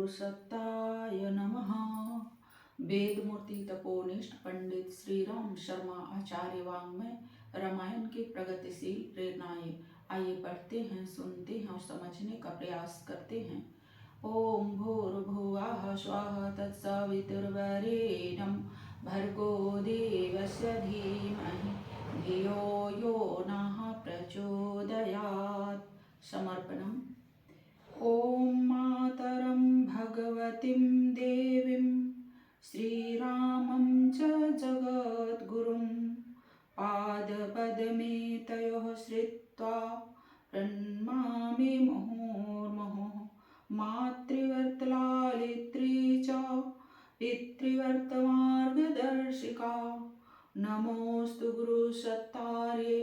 गुरुसत्ताय नमः। वेदमूर्ति तपोनिष्ठ पंडित श्री राम शर्मा आचार्य वाङ्मय रामायण की प्रगतिशील प्रेरणाएं। आइए पढ़ते हैं, सुनते हैं और समझने का प्रयास करते हैं। ओम भूर्भुवः स्वः तत्सवितुर्वरेण्यं भर्गो देवस्य धीमहि धियो यो नः प्रचोदयात्। समर्पणम्। ॐ मातरं भगवतीं देवीं श्रीरामं च जगद्गुरुं पादपद्मे तयोः श्रित्वा प्रणमामि मुहुर्मुहुः। मातृवर्तलालित्री च पितृवर्तमार्गदर्शिका नमोऽस्तु गुरुसत्तारे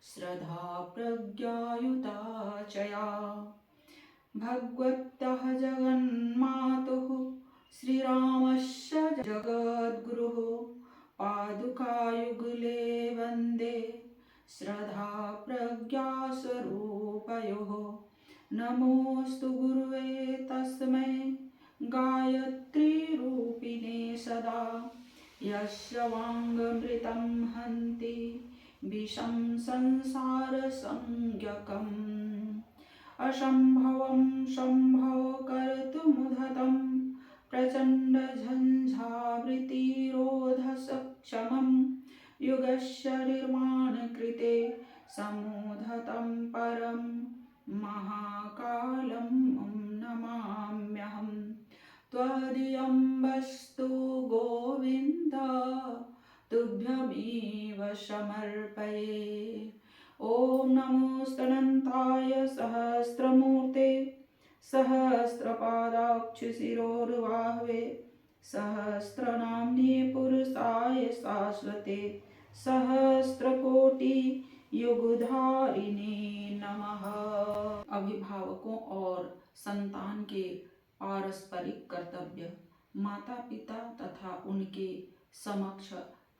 श्रद्धा प्रज्ञायुता च या। भगवतः जगन्मातुः श्रीरामस्य जगद्गुरुः पादुकायुगले वन्दे श्रद्धा प्रज्ञास्वरूपयोः। नमोऽस्तु गुरुवे तस्मै गायत्रीरूपिणे सदा यस्य वाङ्मृतं हन्ति विषं संसारसंज्ञकम्। असम्भवं सम्भव कर्तुमुद्धतं प्रचण्डझञ्झावृत्तिरोधसक्षमं युगस्य निर्माणकृते समुद्धतं परं महाकालं नमाम्यहम्। त्वदीयं वस्तु गोविन्द तुभ्यमेव समर्पये। ओम नमोस्तनन्ताय सहस्रमूर्ते सहस्रपादाक्षशिरोर्बाहवे सहस्रनाम्ने पुरुषाय शाश्वते सहस्रकोटियुगधारिणे नमः। अभिभावकों और संतान के पारस्परिक कर्तव्य। माता पिता तथा उनके समक्ष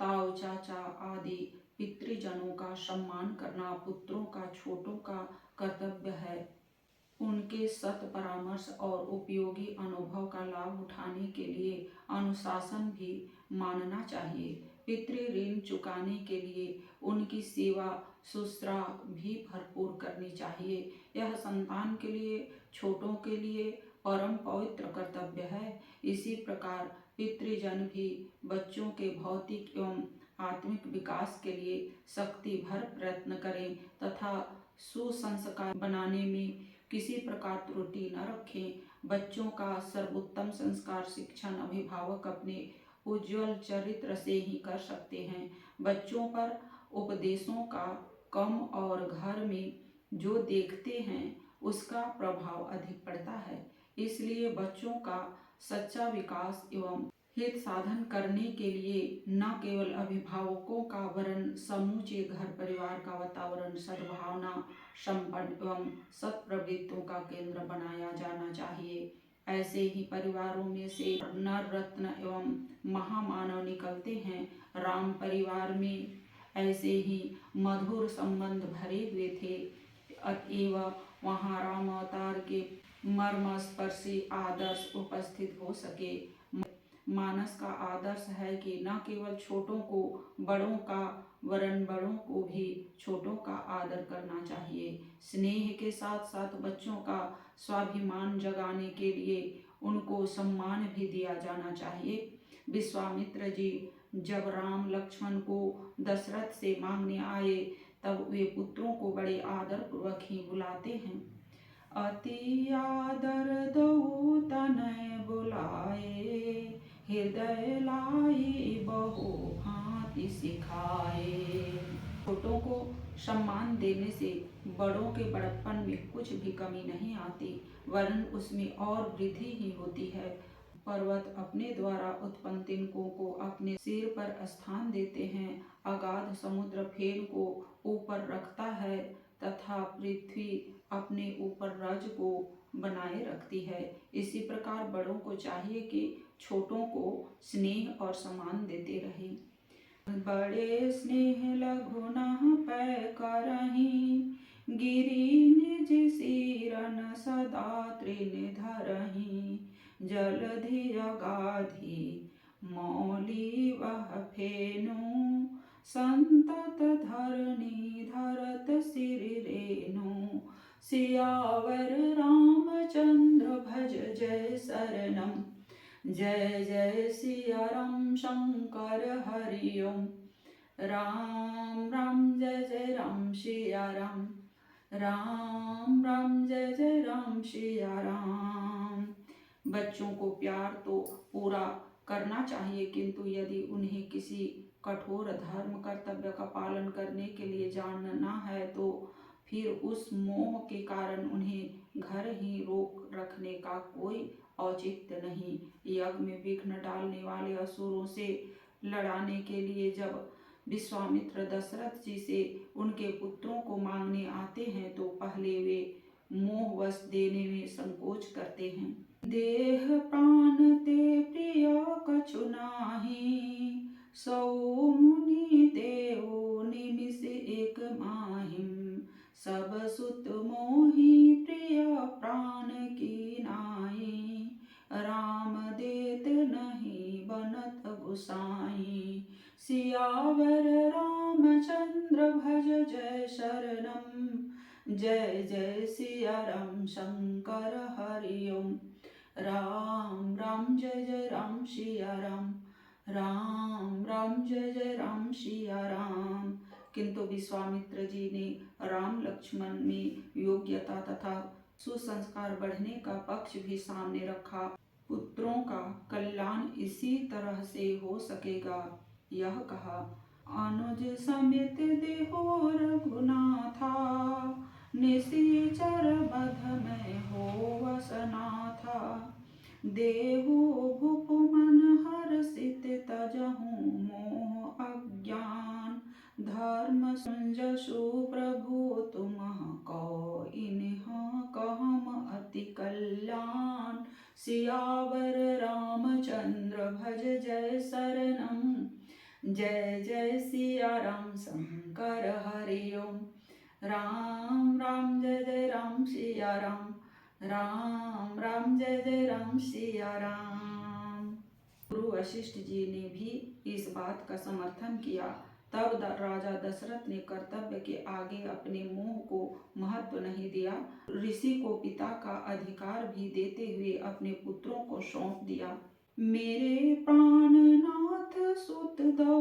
ताऊ चाचा आदि पितृजनों का सम्मान करना पुत्रों का छोटों का कर्तव्य है। उनके सत परामर्श और उपयोगी अनुभव का लाभ उठाने के लिए अनुशासन भी मानना चाहिए। पितृ ऋण चुकाने के लिए उनकी सेवा शुश्रूषा भी भरपूर करनी चाहिए। यह संतान के लिए, छोटों के लिए परम पवित्र कर्तव्य है। इसी प्रकार पितृजन भी बच्चों के भौतिक एवं आत्मिक विकास के लिए शक्ति भर प्रयत्न करें तथा सुसंस्कार बनाने में किसी प्रकार त्रुटि न रखें। बच्चों का सर्वोत्तम संस्कार शिक्षण अभिभावक अपने उज्ज्वल चरित्र से ही कर सकते हैं। बच्चों पर उपदेशों का कम और घर में जो देखते हैं उसका प्रभाव अधिक पड़ता है। इसलिए बच्चों का सच्चा विकास एवं हित साधन करने के लिए न केवल अभिभावकों का वरन समूचे घर परिवार का वातावरण सद्भावना संपन्न एवं सत्प्रवृत्तियों का केंद्र बनाया जाना चाहिए। ऐसे ही परिवारों में से नर रत्न एवं महामानव निकलते हैं। राम परिवार में ऐसे ही मधुर संबंध भरे हुए थे, अतएव वहाँ राम अवतार के मर्मस्पर्शी आदर्श उपस्थित हो सके। मानस का आदर्श है कि न केवल छोटों को बड़ों का वरन बड़ों को भी छोटों का आदर करना चाहिए। स्नेह के साथ साथ बच्चों का स्वाभिमान जगाने के लिए उनको सम्मान भी दिया जाना चाहिए। विश्वामित्र जी जब राम लक्ष्मण को दशरथ से मांगने आए तब वे पुत्रों को बड़े आदर पूर्वक ही बुलाते हैं। अति आदर दऊ तनय बुलाए हृदय लाई बहु भांति सिखाए। छोटों को सम्मान देने से बड़ों के बड़प्पन में कुछ भी कमी नहीं आती वरन उसमें और वृद्धि ही होती है। पर्वत अपने द्वारा उत्पन्न तिनकों को अपने सिर पर स्थान देते हैं। अगाध समुद्र फेन को ऊपर रखता है तथा पृथ्वी अपने ऊपर रज को बनाए रखती है। इसी प्रकार बड़ों को चाहिए कि छोटों को स्नेह और सम्मान देते रहें। बड़े स्नेह लघु न पै करहीं गिरि निज सिरन सदा तृण धरहि, जलधि अगाधि मौली वह फेनु, संतत धरणी धरत सिर रेनु। सियावर रामचंद्र भज जय शरणम, जय जय सिया राम शंकर हरि ओम। राम राम जय जय राम सिया राम, राम राम जय जय राम सिया राम। बच्चों को प्यार तो पूरा करना चाहिए, किंतु यदि उन्हें किसी कठोर धर्म कर्तव्य का पालन करने के लिए जानना है तो फिर उस मोह के कारण उन्हें घर ही रोक रखने का कोई औचित्य नहीं। यज्ञ में विघ्न डालने वाले असुरों से लड़ाने के लिए जब विश्वामित्र दशरथ जी से उनके पुत्रों को मांगने आते हैं तो पहले वे मोहवश देने में संकोच करते हैं। देह प्राण ते प्रिय कछु नाहि, सौ मुनि देव निमिष एक माहिम। सब सुत मोहि प्रिय प्राण की नाई, राम देत नहीं बनत गुसाई। सियावर रामचंद्र भज जय शरणम, जय जय सिया राम शंकर हरि ओम। राम राम जय जय राम सिया राम, राम राम जय जय राम सिया राम। किंतु विश्वामित्र जी ने राम लक्ष्मण में योग्यता तथा सुसंस्कार बढ़ने का पक्ष भी सामने रखा। पुत्रों का कल्याण इसी तरह से हो सकेगा यह कहा। अनुज समेत देहो रघुनाथा, निशिचर बध में हो वसनाथा। देहु भूप मन हर्षित तजहु मोह अज्ञान, धर्म संजसु प्रभु तुम कौ इन्ह कहम अति कल्याण। सियावर रामचंद्र भज जय शरणम, जय जय सिया राम शंकर हरि ओम। राम राम जय जय राम सिया राम, राम राम जय जय राम सिया राम। गुरु वशिष्ठ जी ने भी इस बात का समर्थन किया। तब राजा दशरथ ने कर्तव्य के आगे अपने मोह को महत्व नहीं दिया। ऋषि को पिता का अधिकार भी देते हुए अपने पुत्रों को सौंप दिया। मेरे प्राणनाथ सुत दो,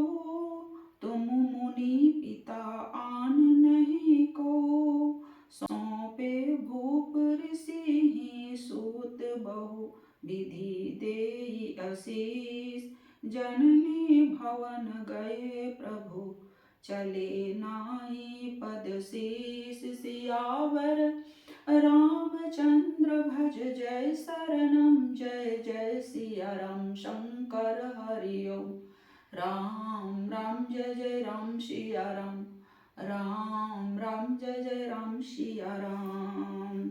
तुम मुनि पिता आन नहीं को। सौंपे भूप ऋषि ही सूत बहु, विधि देई आशीष। जननी भवन गए प्रभु, चले नाई पद शीस। सियावर रामचंद्र भज जय शरणम, जय जय सिया राम शंकर हरि ओम। राम राम जय जय राम सिया राम, राम राम जय जय राम सिया राम।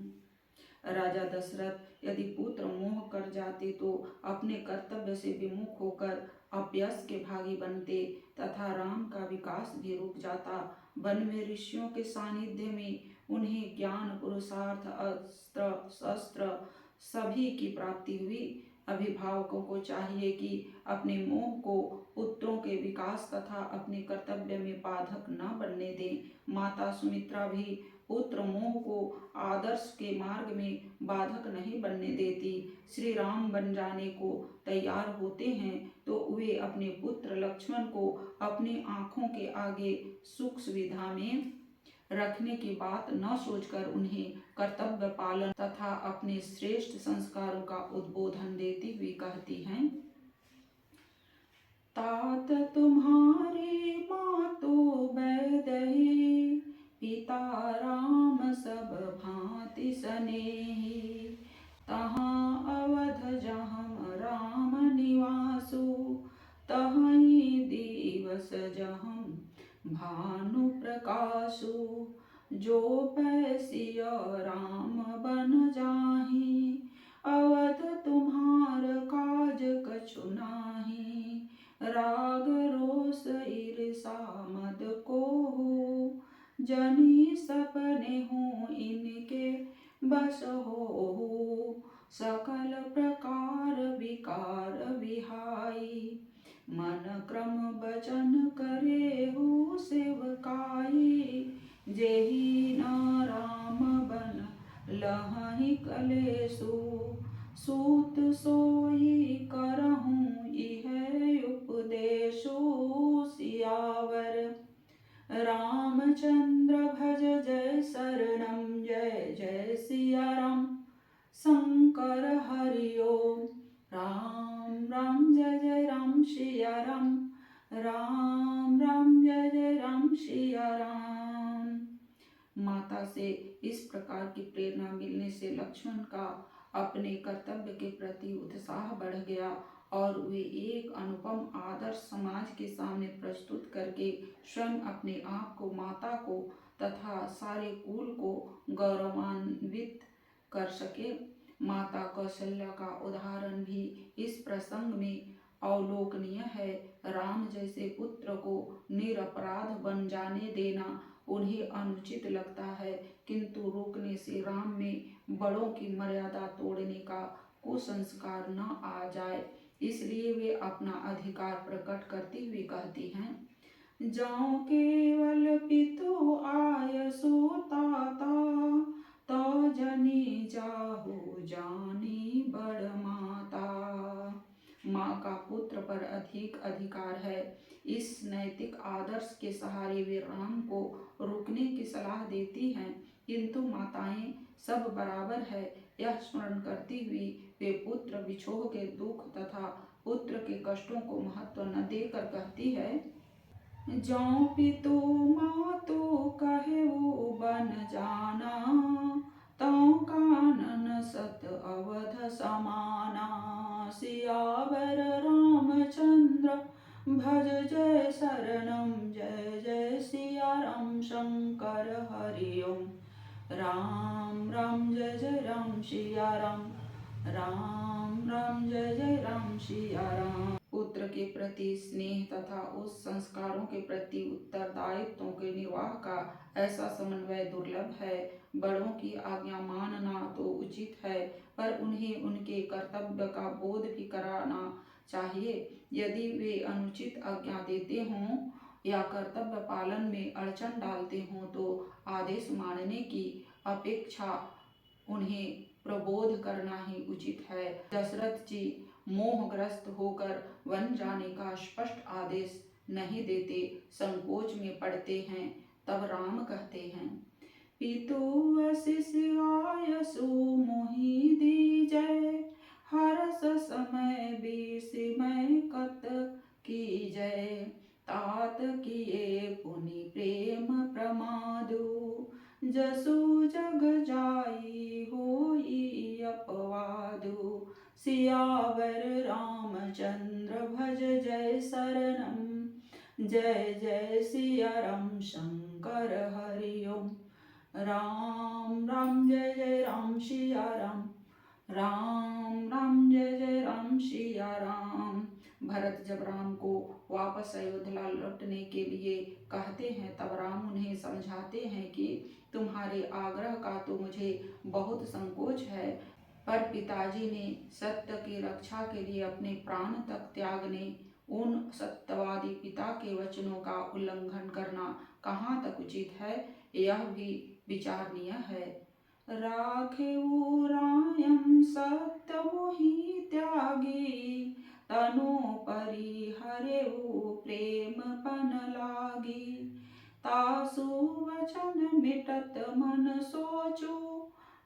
राजा दशरथ यदि पुत्र मोह कर जाते तो अपने कर्तव्य से विमुख होकर अपयश के भागी बनते तथा राम का विकास भी रुक जाता। वन में ऋषियों के सानिध्य में उन्हें ज्ञान, पुरुषार्थ, अस्त्र शस्त्र सभी की प्राप्ति हुई। अभिभावकों को चाहिए कि अपने मोह को पुत्रों के विकास तथा अपने कर्तव्य में बाधक न बनने दें। माता सुमित्रा भी पुत्र मोह को आदर्श के मार्ग में बाधक नहीं बनने देती। श्री राम बन जाने को तैयार होते हैं तो वे अपने पुत्र लक्ष्मण को अपनी आंखों के आगे सुख सुविधा में रखने की बात न सोचकर उन्हें कर्तव्य पालन तथा अपने श्रेष्ठ संस्कारों का उद्बोधन देती हुई कहती हैं। तात तुम्हारी मातो बैदही, पिता राम सब भांति स्नेही। तहाँ अवध जहाँ राम निवासु, तहीं दिवस जहाँ भानु प्रकाशु। जो पैसिय राम बन जाहि, अवध तुम्हार काज कछु नाही। राग रोष ईर्षा मद कोहु, जनि सपने सकल प्रकार विकार विहाई। मन क्रम बचन करे हो सेवकाई, जेहि न राम बन लहहि कलेसु। सूत सोई करहूँ इह उपदेशु, सियावर रामचंद्र भज जय शरणम। जय जय सिया राम शंकर हरि ओम। राम राम जय जय राम सिया राम, राम राम जय जय राम सिया राम। माता से इस प्रकार की प्रेरणा मिलने से लक्ष्मण का अपने कर्तव्य के प्रति उत्साह बढ़ गया और वे एक अनुपम आदर्श समाज के सामने प्रस्तुत करके स्वयं अपने आप को, माता को तथा सारे कुल को गौरवान्वित कर सके। माता कौशल्या का उदाहरण भी इस प्रसंग में अवलोकनीय है। राम जैसे पुत्र को निरपराध बन जाने देना उन्हें अनुचित लगता है, किंतु रोकने से राम में बड़ों की मर्यादा तोड़ने का कुसंस्कार न आ जाए, इसलिए वे अपना अधिकार प्रकट करती हुए कहती हैं, जाऊं केवल पितु आयसु ताता, तो जनी जाहु जानी बड़ माता। माँ का पुत्र पर अधिक अधिकार है। इस नैतिक आदर्श के सहारे वे राम को रुकने की सलाह देती हैं, किंतु माताएं सब बराबर है यह स्मरण करती हुई वे पुत्र विछोह के दुख तथा पुत्र के कष्टों को महत्व न देकर कहती है, जौं पितु मातु कहेउ बन जाना, तौ कानन सत अवध समाना। सियावर रामचंद्र भज जय शरणम। जय जय सिया राम शंकर हरि ओम। राम राम जय जय राम सिया राम, राम राम जय जय राम सिया राम। पुत्र के प्रति स्नेह तथा उस संस्कारों के प्रति उत्तरदायित्वों के निर्वाह का ऐसा समन्वय दुर्लभ है। बड़ों की आज्ञा मानना तो उचित है, पर उन्हें उनके कर्तव्य का बोध भी कराना चाहिए। यदि वे अनुचित आज्ञा देते हों या कर्तव्य पालन में अड़चन डालते हों तो आदेश मानने की अपेक्षा उन्हें प्रबोध करना ही उचित है। दशरथ जी मोहग्रस्त होकर वन जाने का स्पष्ट आदेश नहीं देते, संकोच में पड़ते हैं। तब राम कहते हैं, पितु आशीष आयसु मोहि दीजय, हरस समय विस्मय कत कीजय। तात किए पुनि प्रेम प्रमादु, जसु जग जाई होई अपवादु। सियावर रामचंद्र भज जय शरणम। जय जय सिया राम शंकर हरि ओम। राम राम जय जय राम सिया राम, राम राम जय जय राम सिया राम। भरत जब राम को वापस अयोध्या लौटने के लिए कहते हैं, तब राम उन्हें समझाते हैं कि तुम्हारे आग्रह का तो मुझे बहुत संकोच है, पर पिताजी ने सत्य की रक्षा के लिए अपने प्राण तक त्यागने, उन सत्यवादी पिता के वचनों का उल्लंघन करना कहाँ तक उचित है, यह भी विचारणीय है। राखेउ रायम सत्य मोहि त्यागी, तनु परिहरेउ प्रेम पन लागी। तासु वचन मिटत मन सोचू,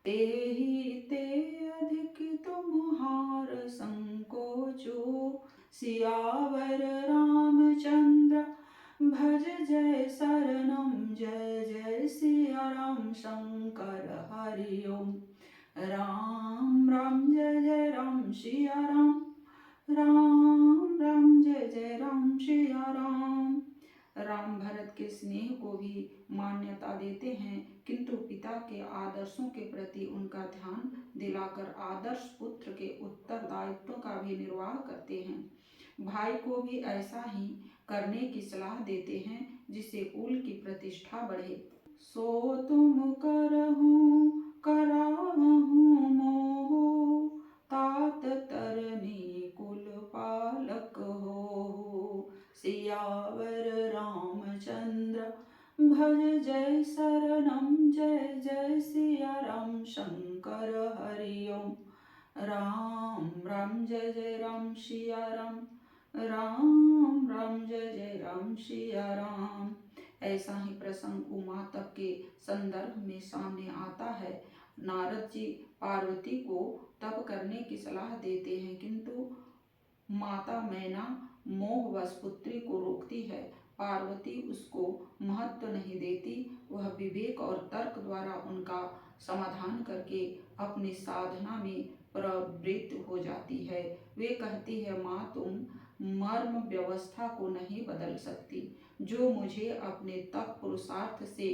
तेहि ते अधिक तुम्हार संकोचू। सियावर रामचंद्र भज जय शरणम। जय जय सिया राम शंकर हरि ओम। राम राम जय जय राम सिया राम, राम राम जय जय राम सिया राम। राम भरत के स्नेह को भी मान्यता देते हैं, किंतु पिता के आदर्शों के प्रति उनका ध्यान दिलाकर आदर्श पुत्र के उत्तरदायित्वों का भी निर्वाह करते हैं। भाई को भी ऐसा ही करने की सलाह देते हैं, जिससे कुल की प्रतिष्ठा बढ़े। सो तुम करहूँ करावहूँ मोह, भज जय शरणम जय जय सिया राम शंकर हरि ओम। राम राम जय जय राम सिया राम, राम राम जय जय राम सिया राम। ऐसा ही प्रसंग उमा तप के संदर्भ में सामने आता है। नारद जी पार्वती को तप करने की सलाह देते हैं, किंतु माता मैना मोहवश पुत्री को रोकती है। पार्वती उसको महत्व नहीं देती, वह विवेक और तर्क द्वारा उनका समाधान करके अपनी साधना में प्रवृत्त हो जाती है। वे कहती है, माँ तुम मर्म व्यवस्था को नहीं बदल सकती। जो मुझे अपने तप पुरुषार्थ से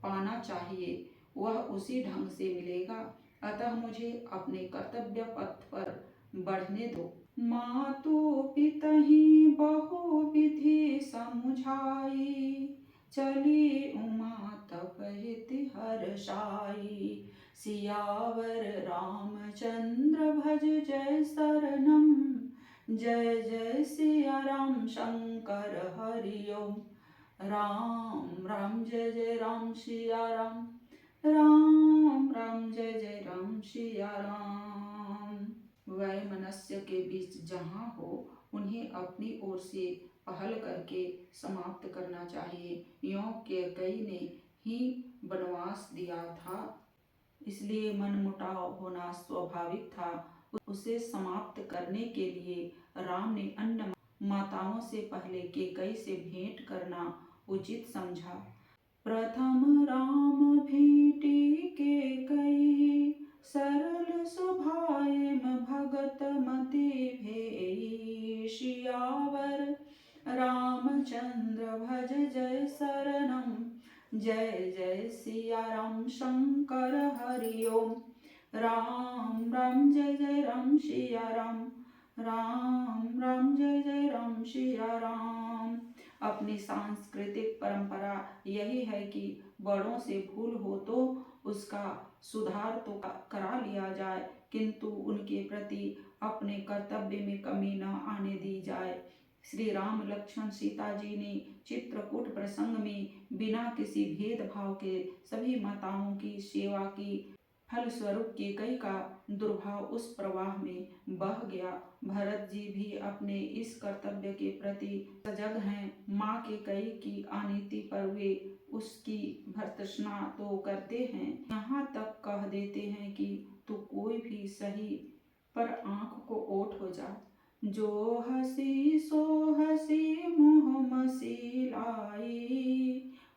पाना चाहिए वह उसी ढंग से मिलेगा, अतः मुझे अपने कर्तव्य पथ पर बढ़ने दो। मातु पितहि बहु विधि समुझाई, चली उमा तप हित हर्षाई। सियावर रामचंद्र भज जय शरणम, जय जय सिया राम शंकर हरि ओम। राम राम जय जय राम सिया राम, राम राम जय जय राम सिया राम। वैमनस्य के बीच जहाँ हो उन्हें अपनी ओर से पहल करके समाप्त करना चाहिए। यों कैकेयी ने ही वनवास दिया था, इसलिए मनमुटाव होना स्वाभाविक था। उसे समाप्त करने के लिए राम ने अन्य माताओं से पहले कैकेयी से भेंट करना उचित समझा। प्रथम राम भेंटी कैकेयी, सरल सुभाएम भगत मति भेई। सियावर रामचंद्र भज जय शरणम, जय जय सिया राम शंकर हरि ओम। राम राम जय जय राम सिया राम, राम राम जय जय राम सिया राम। अपनी सांस्कृतिक परंपरा यही है कि बड़ों से भूल हो तो उसका सुधार तो करा लिया जाए, किंतु उनके प्रति अपने कर्तव्य में कमी न आने दी जाए। श्री राम लक्ष्मण सीता जी ने चित्रकूट प्रसंग में बिना किसी भेदभाव के सभी माताओं की सेवा की। फलस्वरूप कैकेयी का दुर्भाव उस प्रवाह में बह गया। भरत जी भी अपने इस कर्तव्य के प्रति सजग हैं। माँ कैकेयी की अनीति पर वे उसकी भर्त्सना तो करते हैं, यहाँ तक कह देते हैं कि तू कोई भी सही पर आँख को ओट हो जा। जो हसी सो हसी मुँह मसीलाई,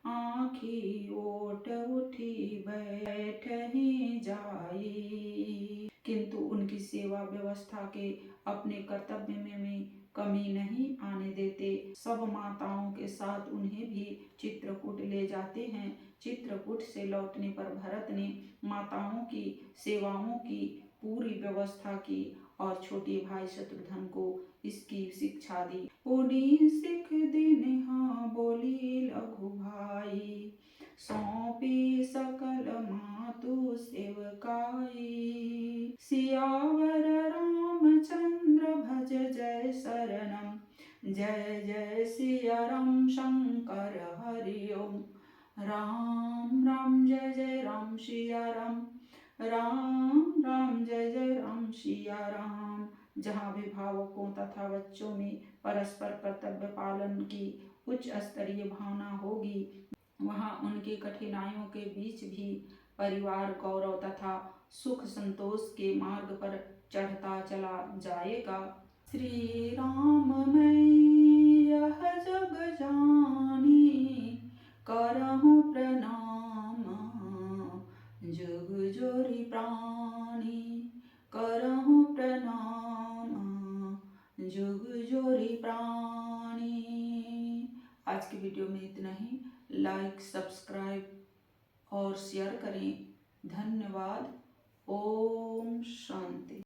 आँखी ओट उठी बैठ ही जाई। किंतु उनकी सेवा व्यवस्था के अपने कर्तव्य में कमी नहीं आने देते। सब माताओं के साथ उन्हें भी चित्रकूट ले जाते हैं। चित्रकूट से लौटने पर भरत ने माताओं की सेवाओं की पूरी व्यवस्था की और छोटे भाई शत्रुघ्न को इसकी शिक्षा दी। पुनि सिख दिन हाँ बोली लघु भाई, सौंपी सकल मातु सेवकाई। सियावर रामचंद्र भज जय शरणम, जय जय सिया राम शंकर हरि ओम। राम राम जय जय राम सिया राम, राम राम जय जय राम सिया राम। जहाँ अभिभावकों तथा बच्चों में परस्पर कर्तव्य पालन की उच्च स्तरीय भावना होगी, वहाँ उनके कठिनाइयों के बीच भी परिवार गौरव तथा सुख संतोष के मार्ग पर चढ़ता चला जाएगा। श्री राम मैं यह जग जानी, करहूँ प्रणाम जुग जोरी प्राणी। करहूँ प्रणाम जुग जोरी प्राणी। आज की वीडियो में इतना ही। लाइक, सब्सक्राइब और शेयर करें। धन्यवाद। ओम शांति।